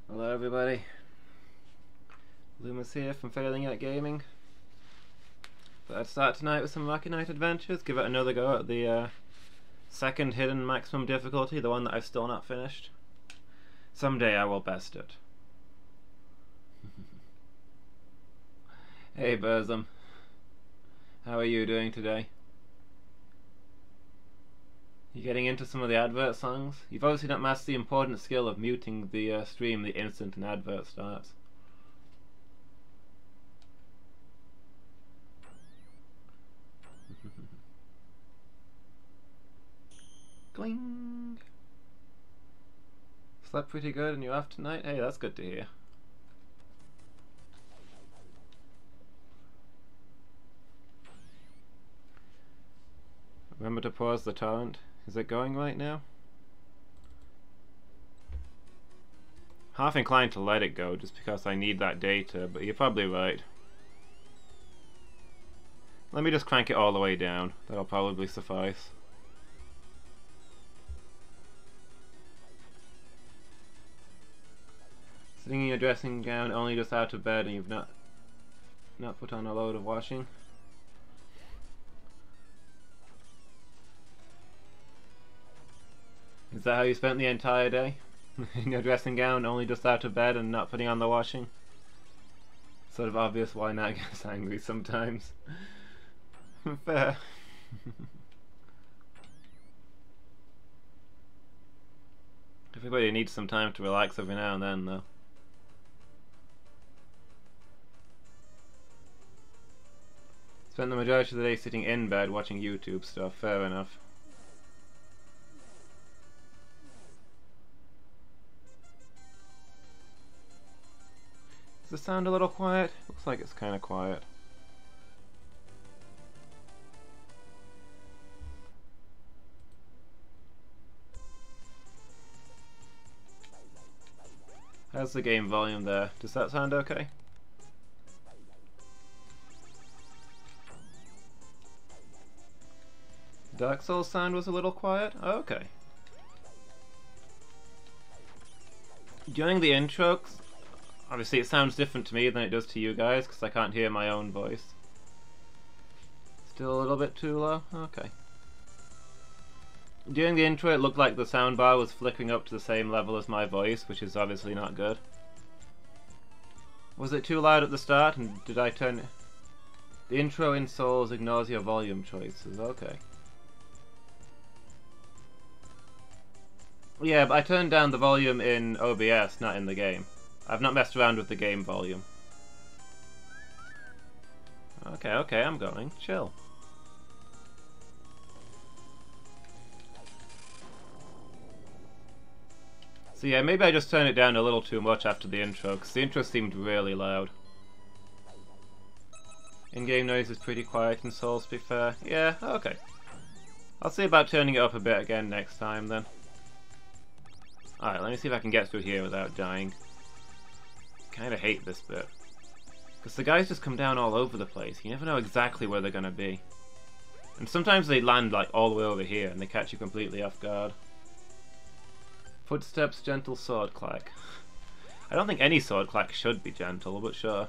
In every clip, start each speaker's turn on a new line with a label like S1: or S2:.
S1: Hello everybody, Lumus here from Failing at Gaming. But I'd start tonight with some Lucky Night Adventures, give it another go at the second hidden maximum difficulty, the one that I've still not finished. Someday I will best it. Hey Burzum, how are you doing today? You getting into some of the advert songs? You've obviously not mastered the important skill of muting the stream the instant an advert starts. Cling! Slept pretty good and you're off tonight? Hey, that's good to hear. Remember to pause the torrent. Is it going right now? Half inclined to let it go just because I need that data, but you're probably right. Let me just crank it all the way down. That'll probably suffice. Sitting in your dressing gown, only just out of bed, and you've not put on a load of washing. Is that how you spent the entire day? In your dressing gown, only just out of bed and not putting on the washing? Sort of obvious why Nat gets angry sometimes. Fair. Everybody needs some time to relax every now and then, though. Spent the majority of the day sitting in bed watching YouTube stuff, fair enough. Does the sound a little quiet? Looks like it's kind of quiet. How's the game volume there? Does that sound okay? Dark Souls sound was a little quiet? Oh, okay. During the intro, obviously it sounds different to me than it does to you guys because I can't hear my own voice. Still a little bit too low? Okay. During the intro it looked like the soundbar was flickering up to the same level as my voice, which is obviously not good. Was it too loud at the start and did I turn it? The intro in Souls ignores your volume choices, okay. Yeah, but I turned down the volume in OBS, not in the game. I've not messed around with the game volume. Okay, I'm going. Chill. So yeah, maybe I just turned it down a little too much after the intro, because the intro seemed really loud. In-game noise is pretty quiet in Souls, to be fair. Yeah, okay. I'll see about turning it up a bit again next time, then. Alright, let me see if I can get through here without dying. Kinda hate this bit. Because the guys just come down all over the place. You never know exactly where they're gonna be. And sometimes they land like all the way over here and they catch you completely off guard. Footsteps, gentle sword clack. I don't think any sword clack should be gentle, but sure.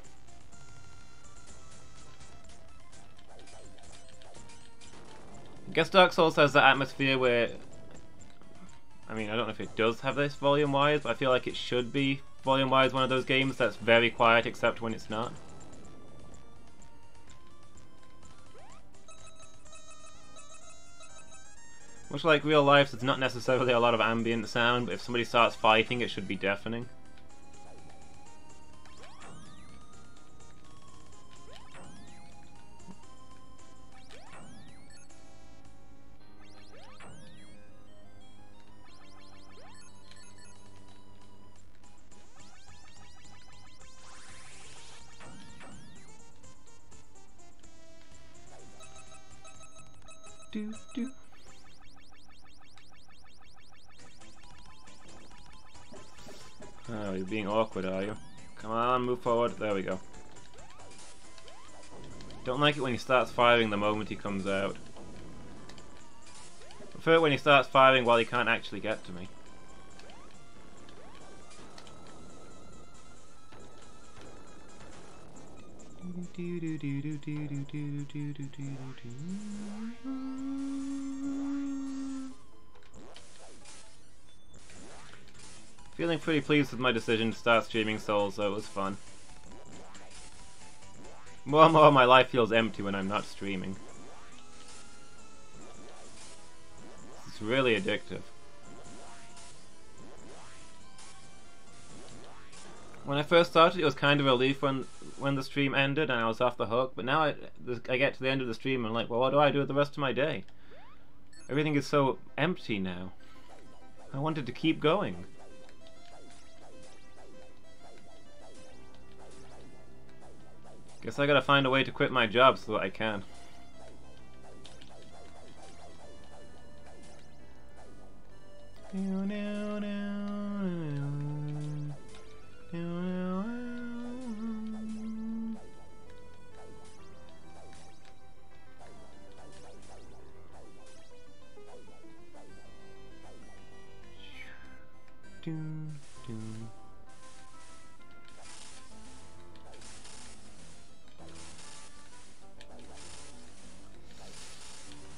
S1: I guess Dark Souls has that atmosphere where... I mean, I don't know if it does have this volume-wise, but I feel like it should be volume-wise one of those games that's very quiet except when it's not. Much like real life, there's not necessarily a lot of ambient sound, but if somebody starts fighting, it should be deafening. Do. Oh, you're being awkward, are you? Come on, move forward. There we go. Don't like it when he starts firing the moment he comes out. Prefer it when he starts firing while he can't actually get to me. Feeling pretty pleased with my decision to start streaming Souls, though. It was fun. More and more, my life feels empty when I'm not streaming. It's really addictive. When I first started, it was kind of a relief when the stream ended and I was off the hook, but now I get to the end of the stream and I'm like, well, what do I do with the rest of my day? Everything is so empty now. I wanted to keep going. Guess I gotta find a way to quit my job so that I can.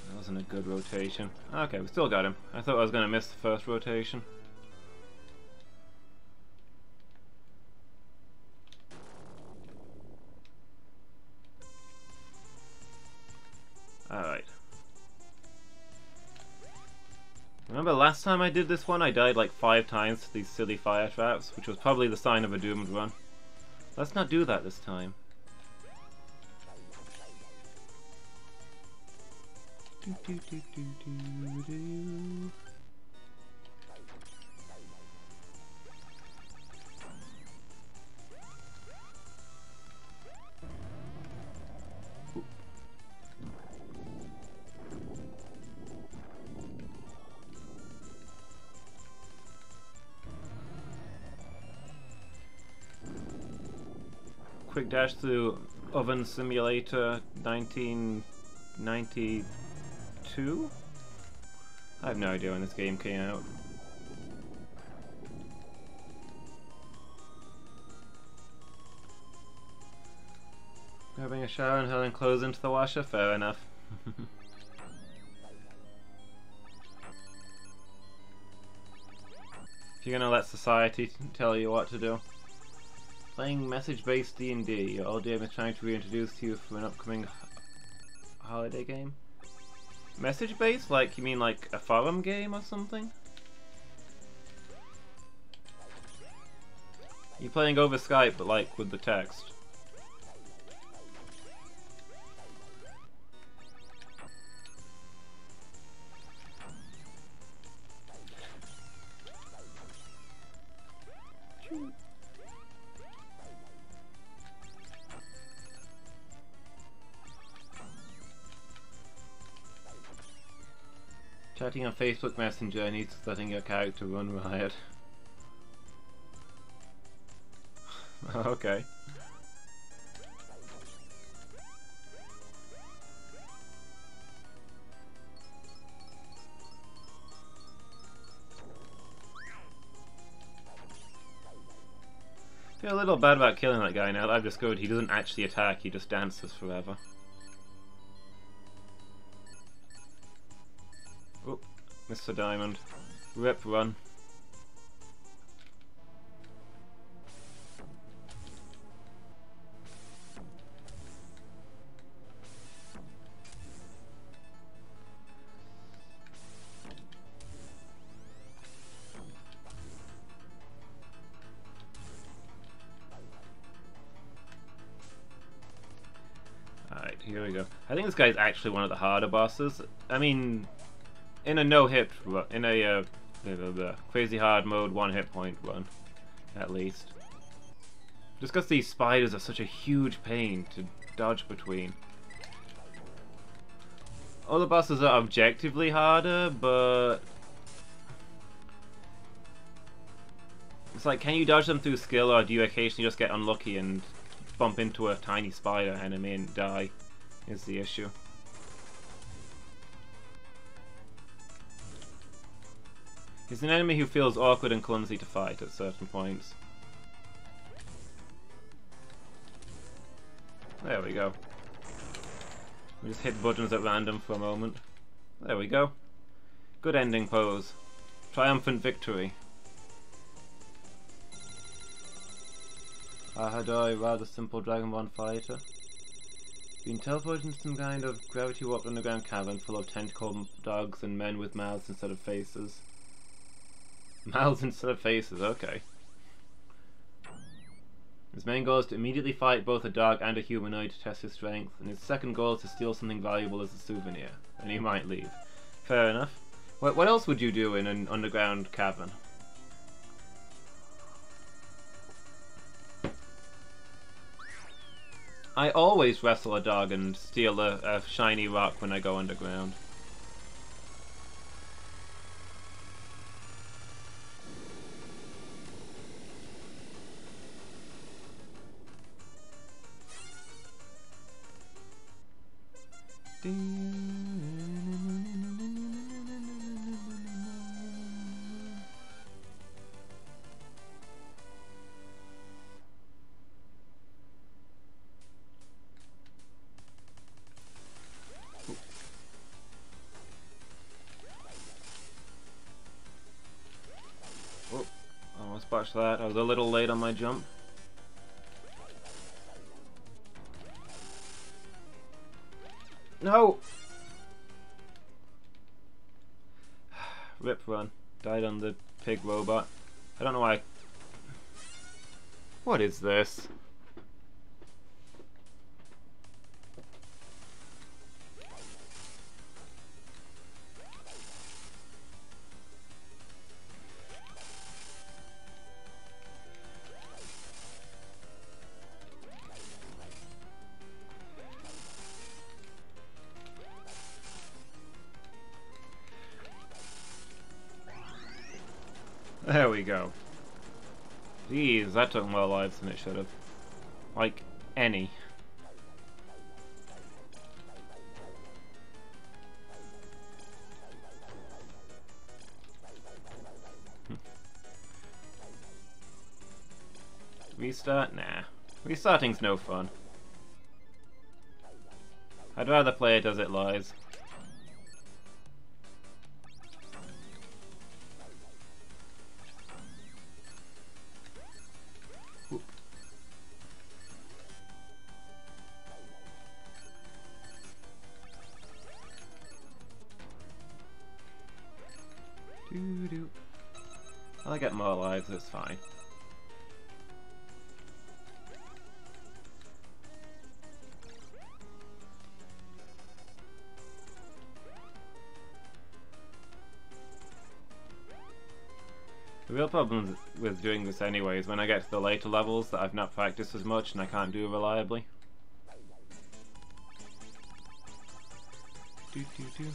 S1: That wasn't a good rotation. Okay, we still got him. I thought I was gonna miss the first rotation. Alright. Remember last time I did this one, I died like 5 times to these silly fire traps, which was probably the sign of a doomed run. Let's not do that this time. Quick dash through Oven Simulator 1992? I have no idea when this game came out. Grabbing a shower and hurling clothes into the washer? Fair enough. If you're gonna let society tell you what to do. Playing message-based D&D. Your old game is trying to reintroduce you for an upcoming holiday game. Message-based? Like, you mean like a forum game or something? You're playing over Skype, but like with the text. Chatting on Facebook Messenger needs letting your character run riot. Okay. Feel a little bad about killing that guy now that I've discovered he doesn't actually attack, he just dances forever. Oop, Mr. Diamond. Rip, run. Alright, here we go. I think this guy's actually one of the harder bosses. I mean, in a no-hit run, in a crazy hard mode 1 hit point run, at least. Just because these spiders are such a huge pain to dodge between. Other bosses are objectively harder, but it's like, can you dodge them through skill, or do you occasionally just get unlucky and bump into a tiny spider enemy and die, is the issue. He's an enemy who feels awkward and clumsy to fight at certain points. There we go. We just hit buttons at random for a moment. There we go. Good ending pose. Triumphant victory. Ahadoi, rather simple Dragonborn fighter. Been teleported into some kind of gravity-warped underground cavern full of tentacle dogs and men with mouths instead of faces. Mouths instead of faces, okay. His main goal is to immediately fight both a dog and a humanoid to test his strength, and his second goal is to steal something valuable as a souvenir, and he might leave. Fair enough. What else would you do in an underground cavern? I always wrestle a dog and steal a shiny rock when I go underground. Oh, almost botched that. I was a little late on my jump. No! Rip run. Died on the pig robot. I don't know why. What is this? There we go. Jeez, that took more lives than it should have. Like, any. Restart? Nah. Restarting's no fun. I'd rather play it as it lies. I'll get more lives, it's fine. The real problem with doing this anyway is when I get to the later levels that I've not practiced as much and I can't do reliably. Do do do.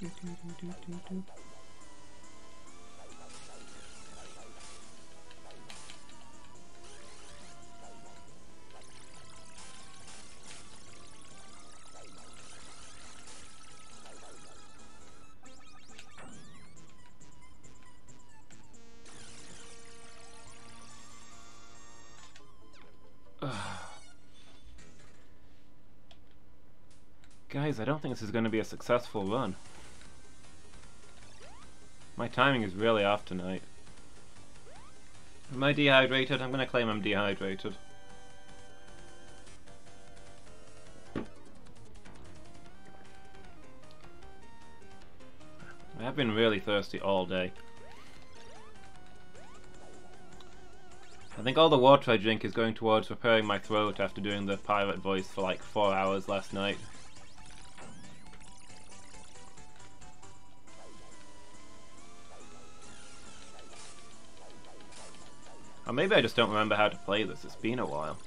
S1: Do do do do do do. Guys, I don't think this is going to be a successful run. My timing is really off tonight. Am I dehydrated? I'm going to claim I'm dehydrated. I have been really thirsty all day. I think all the water I drink is going towards repairing my throat after doing the pirate voice for like 4 hours last night. Or maybe I just don't remember how to play this, it's been a while.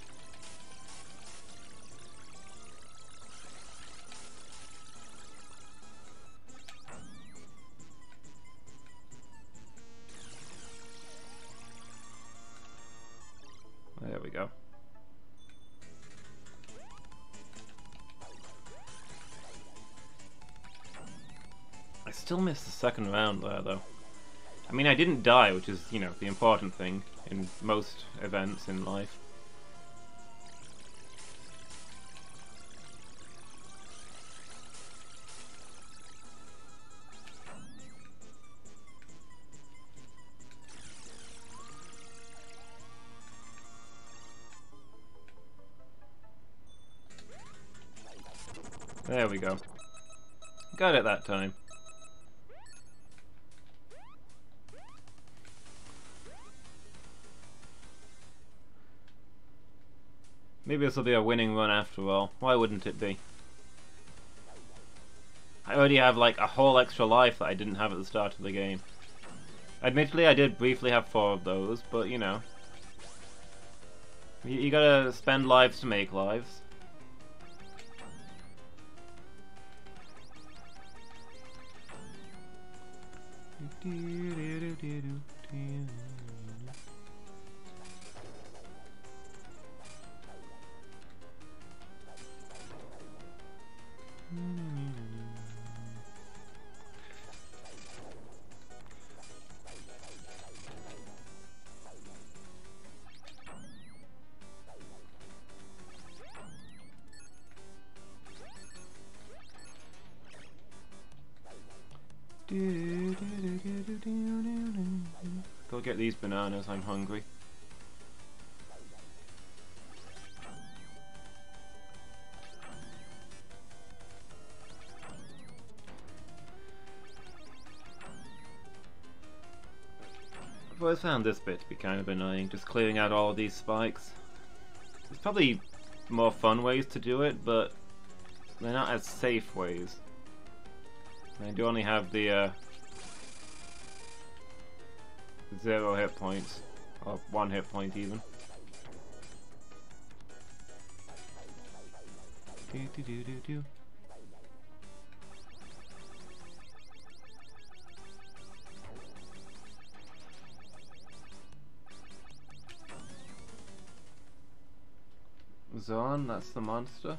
S1: There we go. I still missed the second round there, though. I mean, I didn't die, which is, you know, the important thing in most events in life. There we go. Got it that time. Maybe this will be a winning run after all. Why wouldn't it be? I already have like a whole extra life that I didn't have at the start of the game. Admittedly, I did briefly have 4 of those, but you know. You gotta spend lives to make lives. Go get these bananas, I'm hungry. I've always found this bit to be kind of annoying, just clearing out all of these spikes. There's probably more fun ways to do it, but they're not as safe ways. I do only have the 0 hit points, or 1 hit point even. Zorn, that's the monster.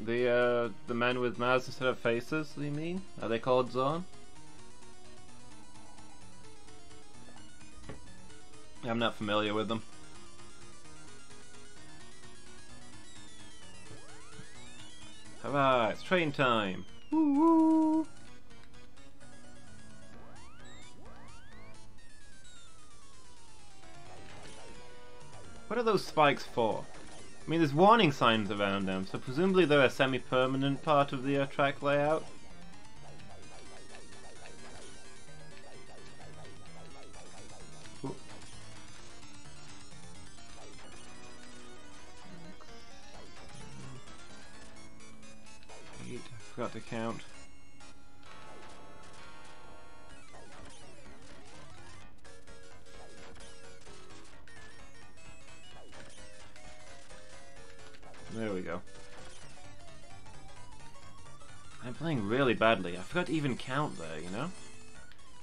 S1: The men with mouths instead of faces, you mean? Are they called Zorn? I'm not familiar with them. Hurrah, it's train time! Woo-woo! What are those spikes for? I mean, there's warning signs around them, so presumably they're a semi-permanent part of the track layout. Ooh. I forgot to count. There we go. I'm playing really badly. I forgot to even count there, you know?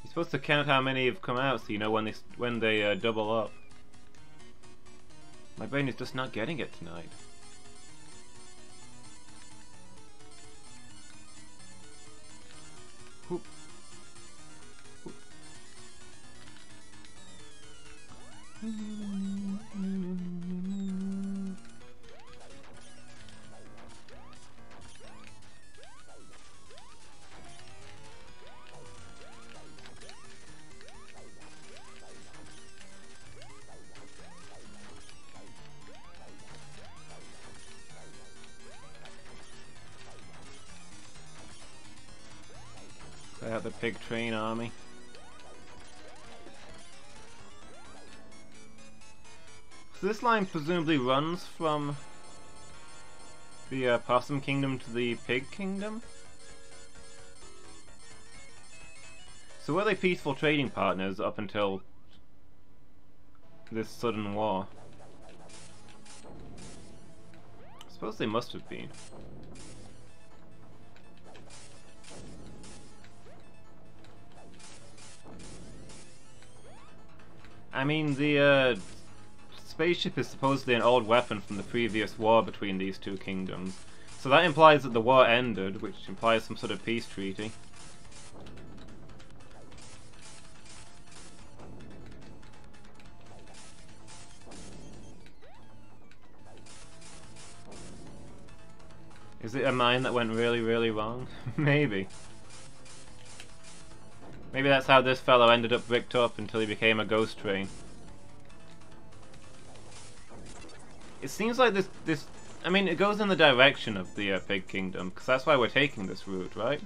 S1: You're supposed to count how many have come out so you know when they double up. My brain is just not getting it tonight. Whoop. Whoop. Play out the pig train army. So this line presumably runs from the Possum Kingdom to the Pig Kingdom? So were they peaceful trading partners up until this sudden war? I suppose they must have been. I mean, the spaceship is supposedly an old weapon from the previous war between these two kingdoms. So that implies that the war ended, which implies some sort of peace treaty. Is it a mine that went really, really wrong? Maybe. Maybe that's how this fellow ended up bricked up until he became a ghost train. It seems like this I mean, it goes in the direction of the Pig Kingdom, because that's why we're taking this route, right?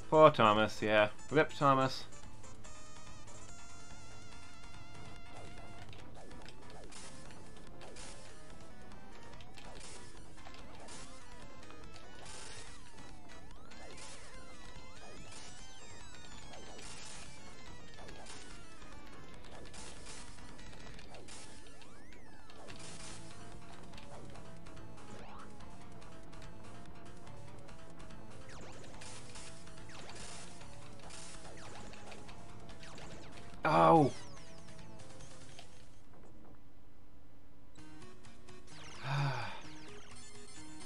S1: Poor Thomas, yeah. Rip Thomas. Oh!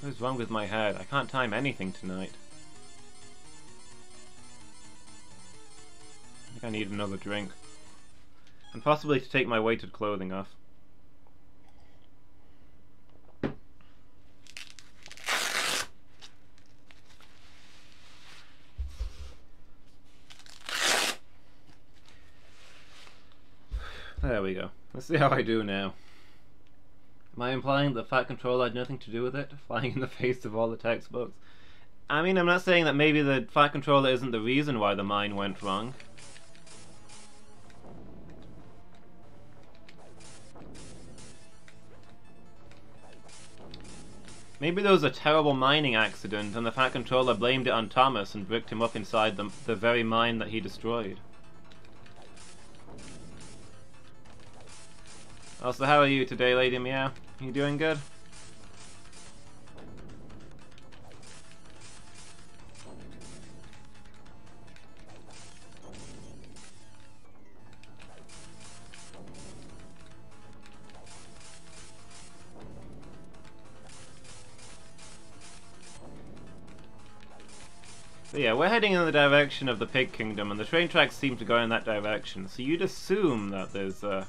S1: What is wrong with my head? I can't time anything tonight. I think I need another drink. And possibly to take my weighted clothing off. There we go. Let's see how I do now. Am I implying that Fat Controller had nothing to do with it? Flying in the face of all the textbooks? I mean, I'm not saying that maybe the Fat Controller isn't the reason why the mine went wrong. Maybe there was a terrible mining accident and the Fat Controller blamed it on Thomas and bricked him up inside the very mine that he destroyed. Also, how are you today, Lady Meow? You doing good? But yeah, we're heading in the direction of the Pig Kingdom, and the train tracks seem to go in that direction, so you'd assume that there's a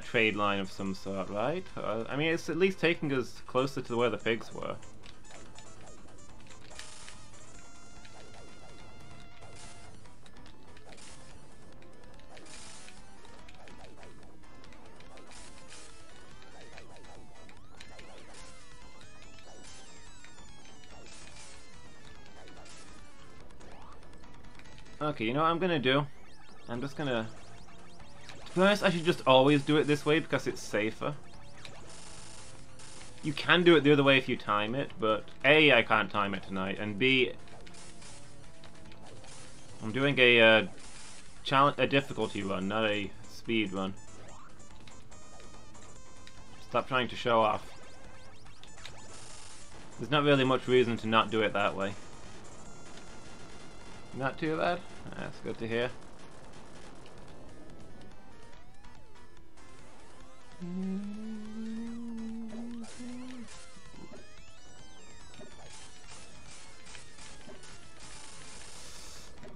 S1: trade line of some sort, right? I mean, it's at least taking us closer to where the pigs were. Okay, you know what I'm gonna do? I'm just gonna... To be honest, I should just always do it this way because it's safer. You can do it the other way if you time it, but A, I can't time it tonight, and B, I'm doing a difficulty run, not a speed run. Stop trying to show off. There's not really much reason to not do it that way. Not too bad. That's good to hear.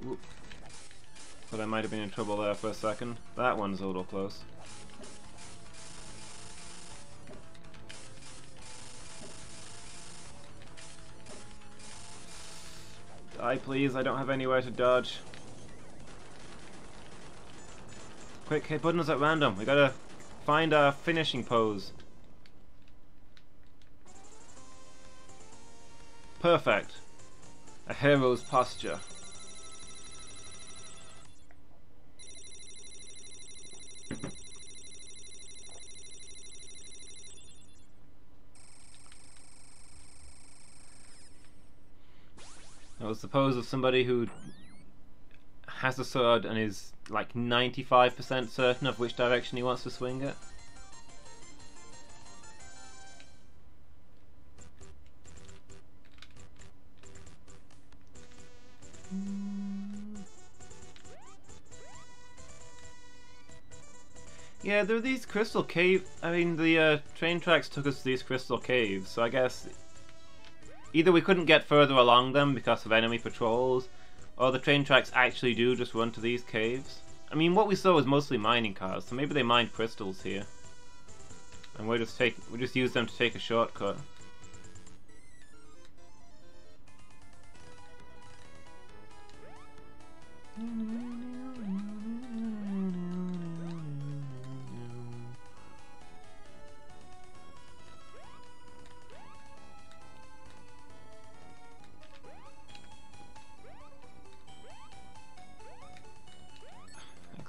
S1: Ooh. But I might have been in trouble there for a second. That one's a little close. Die, please. I don't have anywhere to dodge. Quick, hit buttons at random. We gotta find our finishing pose. Perfect. A hero's posture. That was the pose of somebody who has a sword and is like 95% certain of which direction he wants to swing it. Yeah, there are these crystal caves. I mean, the train tracks took us to these crystal caves, so I guess either we couldn't get further along them because of enemy patrols, or the train tracks actually do just run to these caves. I mean, what we saw was mostly mining cars, so maybe they mined crystals here, and we just use them to take a shortcut.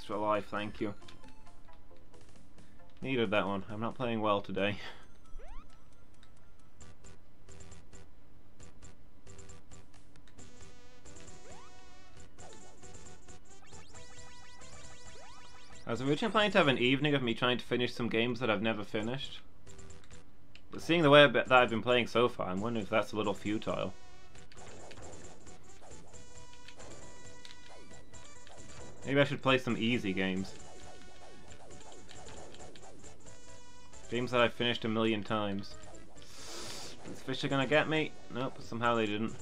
S1: extra life, thank you. Needed that one. I'm not playing well today. I was originally planning to have an evening of me trying to finish some games that I've never finished. But seeing the way that I've been playing so far, I'm wondering if that's a little futile. Maybe I should play some easy games. Games that I've finished a million times. These fish are gonna get me? Nope, somehow they didn't.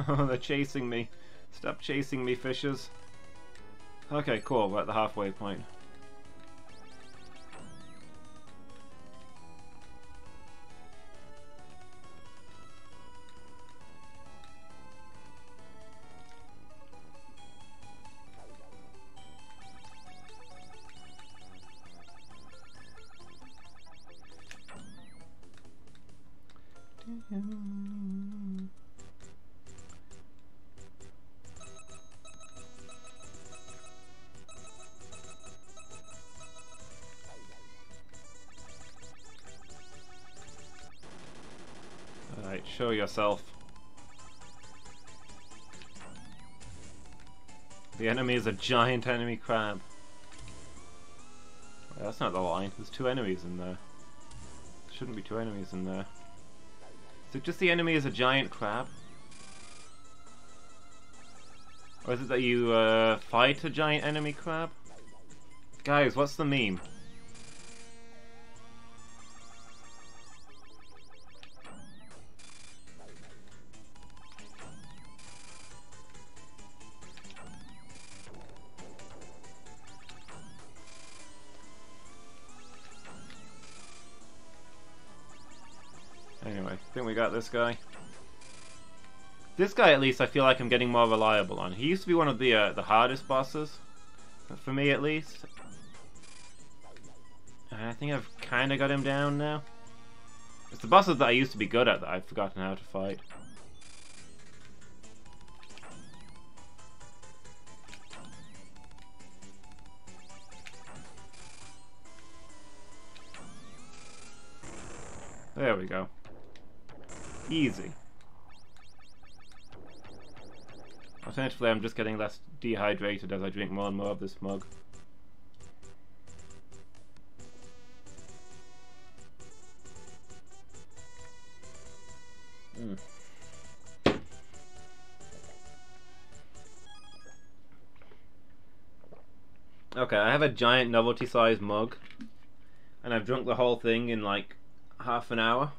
S1: Oh, they're chasing me. Stop chasing me, fishes. Okay, cool, we're at the halfway point. Alright, show yourself. The enemy is a giant enemy crab. Wait, that's not the line. There's two enemies in there. There shouldn't be two enemies in there. Is it just the enemy is a giant crab? Or is it that you fight a giant enemy crab? Guys, what's the meme? Anyway, I think we got this guy. This guy, at least, I feel like I'm getting more reliable on. He used to be one of the hardest bosses, for me at least. And I think I've kind of got him down now. It's the bosses that I used to be good at that I've forgotten how to fight. There we go. Easy. Alternatively, I'm just getting less dehydrated as I drink more and more of this mug. Okay, I have a giant novelty-sized mug, and I've drunk the whole thing in like half an hour.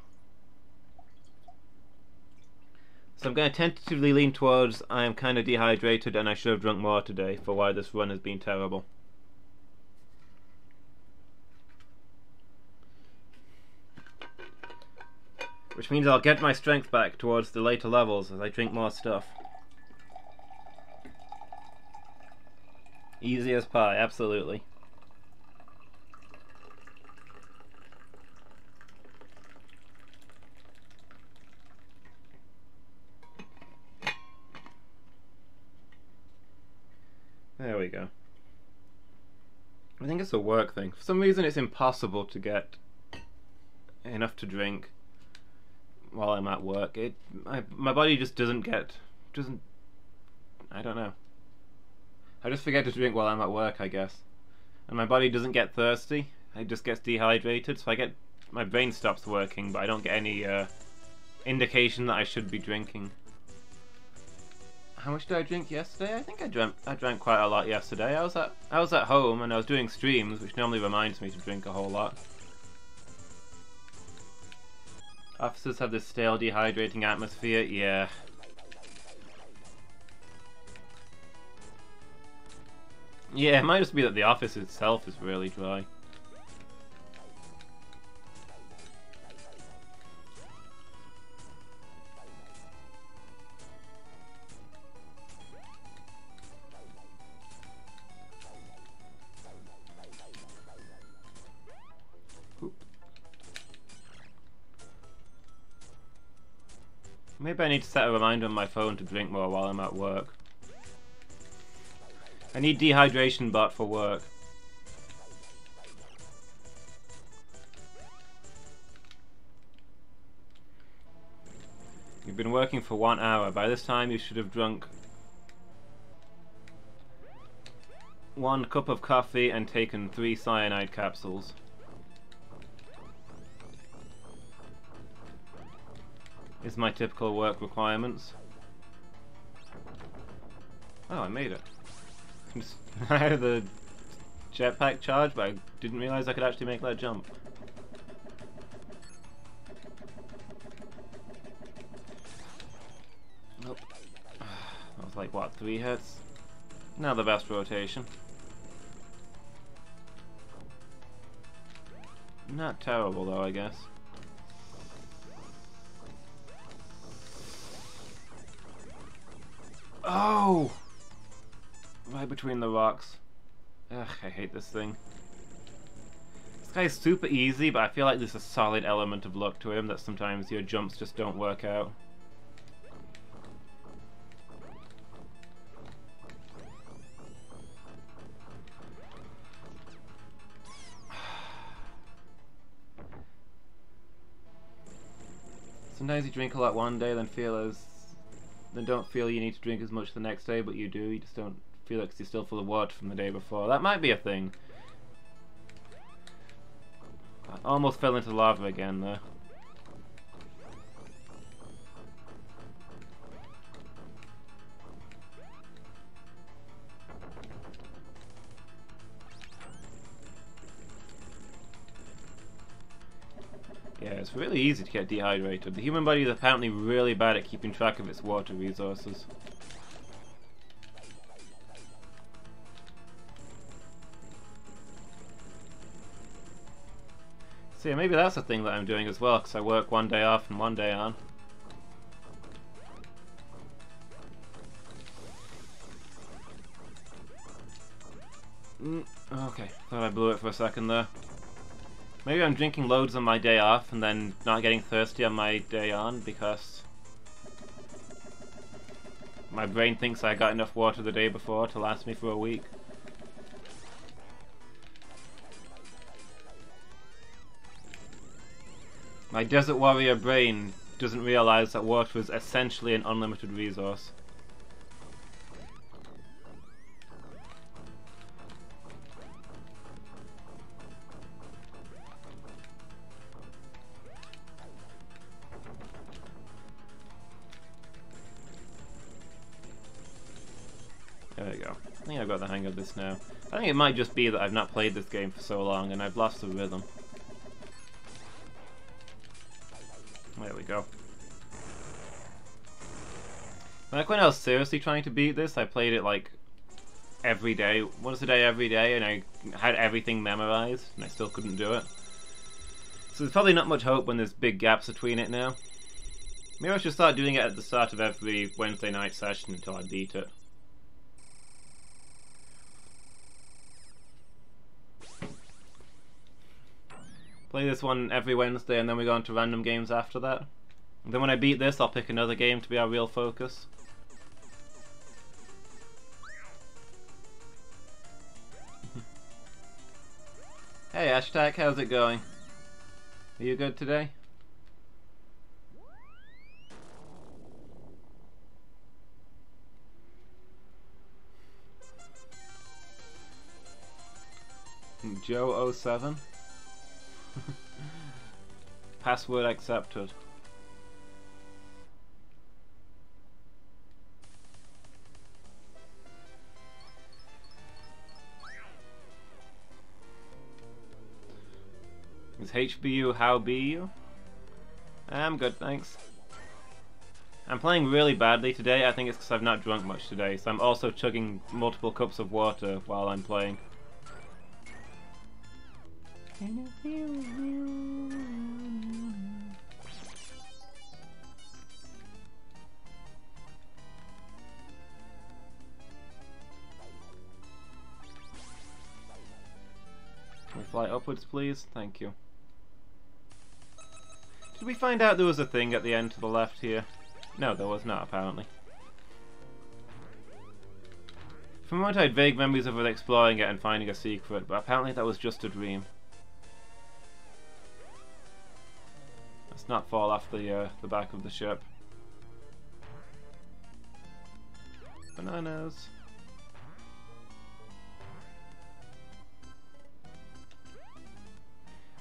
S1: So I'm going to tentatively lean towards I am kind of dehydrated and I should have drunk more today for why this run has been terrible. Which means I'll get my strength back towards the later levels as I drink more stuff. Easy as pie, absolutely. There we go. I think it's a work thing. For some reason it's impossible to get enough to drink while I'm at work. My body just doesn't, I don't know. I just forget to drink while I'm at work, I guess. And my body doesn't get thirsty, it just gets dehydrated, so my brain stops working, but I don't get any indication that I should be drinking. How much did I drink yesterday? I think I drank quite a lot yesterday. I was at home and I was doing streams, which normally reminds me to drink a whole lot. Officers have this stale, dehydrating atmosphere. Yeah. Yeah, it might just be that the office itself is really dry. Maybe I need to set a reminder on my phone to drink more while I'm at work. I need dehydration bot for work. You've been working for 1 hour. By this time you should have drunk 1 cup of coffee and taken 3 cyanide capsules. Is my typical work requirements. Oh, I made it. I had the jetpack charge, but I didn't realize I could actually make that jump. Nope. That was like, what, 3 hits? Now the best rotation. Not terrible though, I guess. Oh! Right between the rocks. Ugh, I hate this thing. This guy's super easy, but I feel like there's a solid element of luck to him that sometimes your jumps just don't work out. Sometimes you drink a lot one day, then don't feel you need to drink as much the next day, but you do. You just don't feel like you're still full of water from the day before. That might be a thing. I almost fell into lava again there. Yeah, it's really easy to get dehydrated. The human body is apparently really bad at keeping track of its water resources. So yeah, maybe that's a thing that I'm doing as well, because I work 1 day off and 1 day on. Okay, thought I blew it for a second there. Maybe I'm drinking loads on my day off and then not getting thirsty on my day on because my brain thinks I got enough water the day before to last me for a week. My desert warrior brain doesn't realize that water is essentially an unlimited resource. There we go. I think I've got the hang of this now. I think it might just be that I've not played this game for so long and I've lost the rhythm. There we go. Like when I was seriously trying to beat this, I played it like every day, once a day every day, and I had everything memorized, and I still couldn't do it. So there's probably not much hope when there's big gaps between it now. Maybe I should start doing it at the start of every Wednesday night session until I beat it. Play this one every Wednesday and then we go on to random games after that. And then when I beat this, I'll pick another game to be our real focus. Hey Ashtak, how's it going? Are you good today? Joe07? Password accepted. Is HBU how be you? I'm good, thanks. I'm playing really badly today. I think it's because I've not drunk much today, so I'm also chugging multiple cups of water while I'm playing. Can we fly upwards, please? Thank you. Did we find out there was a thing at the end to the left here? No, there was not, apparently. For a moment I had vague memories of it exploring it and finding a secret, but apparently that was just a dream. Let's not fall off the back of the ship. Bananas.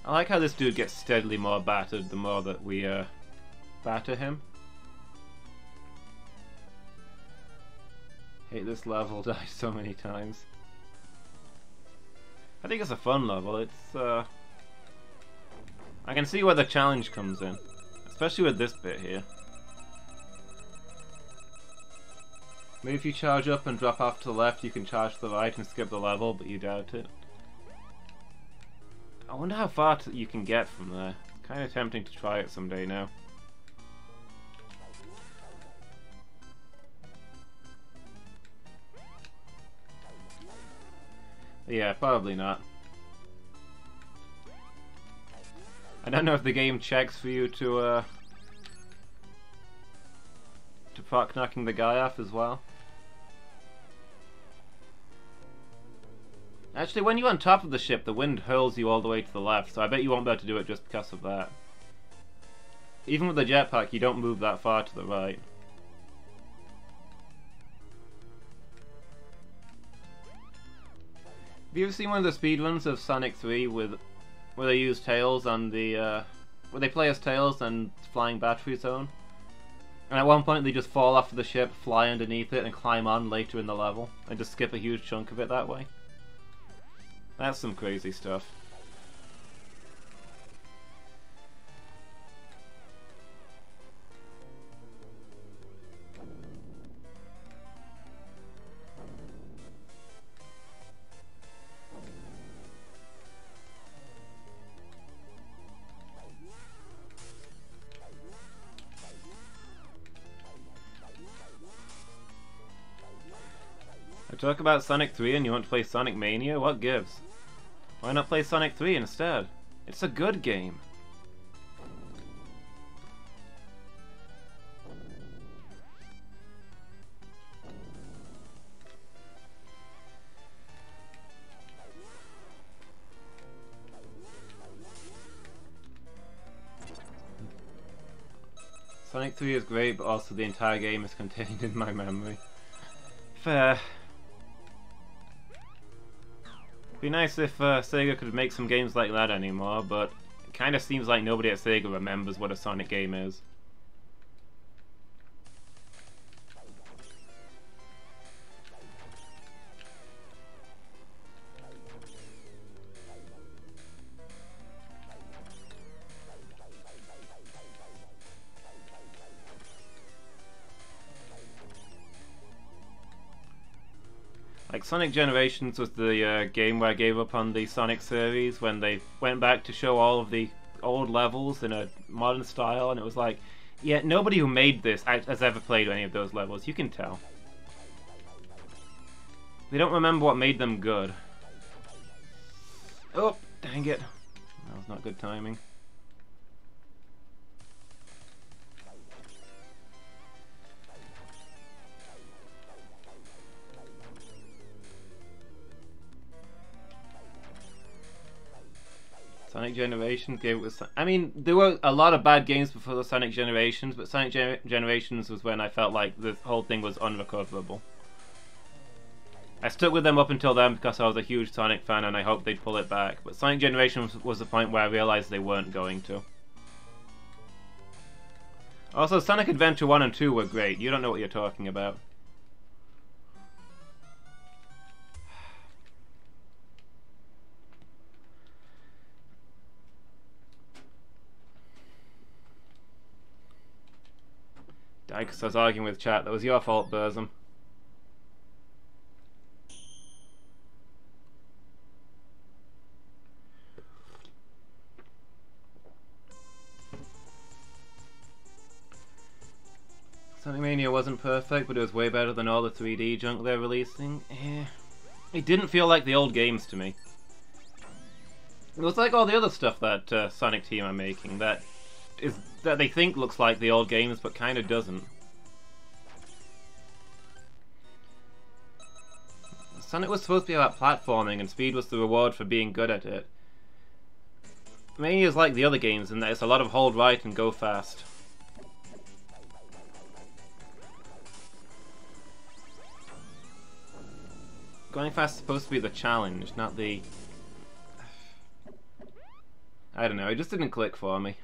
S1: I like how this dude gets steadily more battered the more that we batter him. Hate this level, died so many times. I think it's a fun level. It's I can see where the challenge comes in, especially with this bit here. Maybe if you charge up and drop off to the left, you can charge to the right and skip the level, but you doubt it. I wonder how far you can get from there. It's kind of tempting to try it someday now. Yeah, probably not. I don't know if the game checks for you to proc knocking the guy off as well. Actually, when you're on top of the ship, the wind hurls you all the way to the left, so I bet you won't be able to do it just because of that. Even with the jetpack, you don't move that far to the right. Have you ever seen one of the speedruns of Sonic 3 where they use Tails on the where they play as Tails and Flying Battery Zone? And at one point they just fall off of the ship, fly underneath it, and climb on later in the level, and just skip a huge chunk of it that way. That's some crazy stuff. I talk about Sonic 3 and you want to play Sonic Mania? What gives? Why not play Sonic 3 instead? It's a good game. Sonic 3 is great, but also the entire game is contained in my memory. Fair. Be nice if Sega could make some games like that anymore, but it kind of seems like nobody at Sega remembers what a Sonic game is. Like, Sonic Generations was the game where I gave up on the Sonic series when they went back to show all of the old levels in a modern style, and it was like, yeah, nobody who made this has ever played any of those levels, you can tell. They don't remember what made them good. Oh, dang it. That was not good timing. Sonic Generations gave it was. I mean, there were a lot of bad games before the Sonic Generations, but Sonic Generations was when I felt like the whole thing was unrecoverable. I stuck with them up until then because I was a huge Sonic fan and I hoped they'd pull it back, but Sonic Generations was the point where I realized they weren't going to. Also, Sonic Adventure 1 and 2 were great. You don't know what you're talking about. Because I was arguing with chat. That was your fault, Burzum. Sonic Mania wasn't perfect, but it was way better than all the 3D junk they're releasing. It didn't feel like the old games to me. It was like all the other stuff that Sonic Team are making that they think looks like the old games, but kind of doesn't. Sonic was supposed to be about platforming, and speed was the reward for being good at it. Mania is like the other games in that it's a lot of hold right and go fast. Going fast is supposed to be the challenge, not the... I don't know, it just didn't click for me.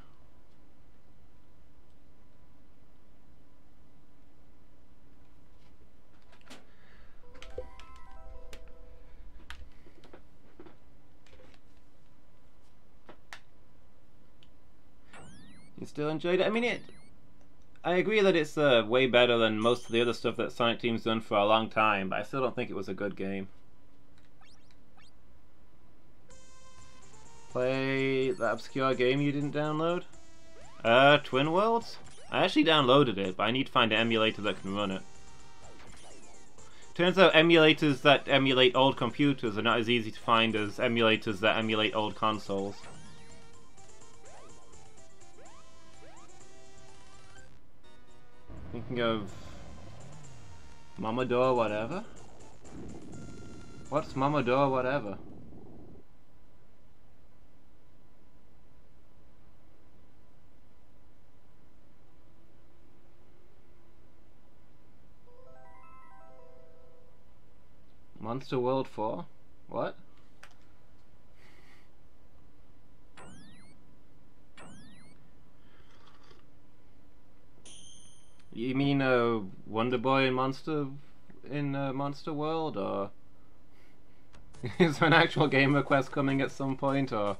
S1: You still enjoyed it? I mean, I agree that it's way better than most of the other stuff that Sonic Team's done for a long time, but I still don't think it was a good game. Play that obscure game you didn't download? Twin Worlds? I actually downloaded it, but I need to find an emulator that can run it. Turns out emulators that emulate old computers are not as easy to find as emulators that emulate old consoles. Thinking of... Mamador whatever? What's Mamador whatever? Monster World 4? What? You mean Wonder Boy in Monster World, or is there an actual game request coming at some point, or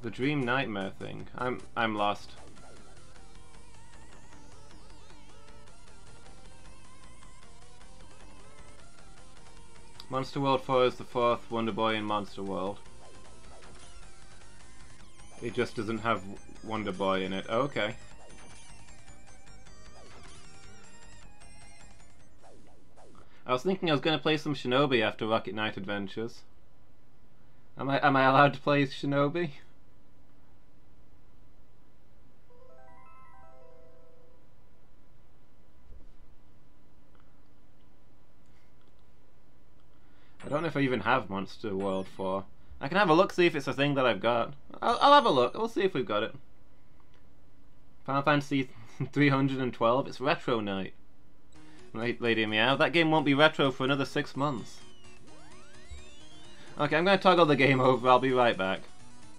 S1: the Dream Nightmare thing? I'm lost. Monster World 4 is the fourth Wonder Boy in Monster World. It just doesn't have Wonder Boy in it. Oh, okay. I was thinking I was going to play some Shinobi after Rocket Knight Adventures. Am I allowed to play Shinobi? I don't know if I even have Monster World 4. I can have a look, see if it's a thing that I've got. I'll have a look. We'll see if we've got it. Final Fantasy 312. It's Retro Night. Lady Meow. That game won't be retro for another 6 months. Okay, I'm going to toggle the game over. I'll be right back.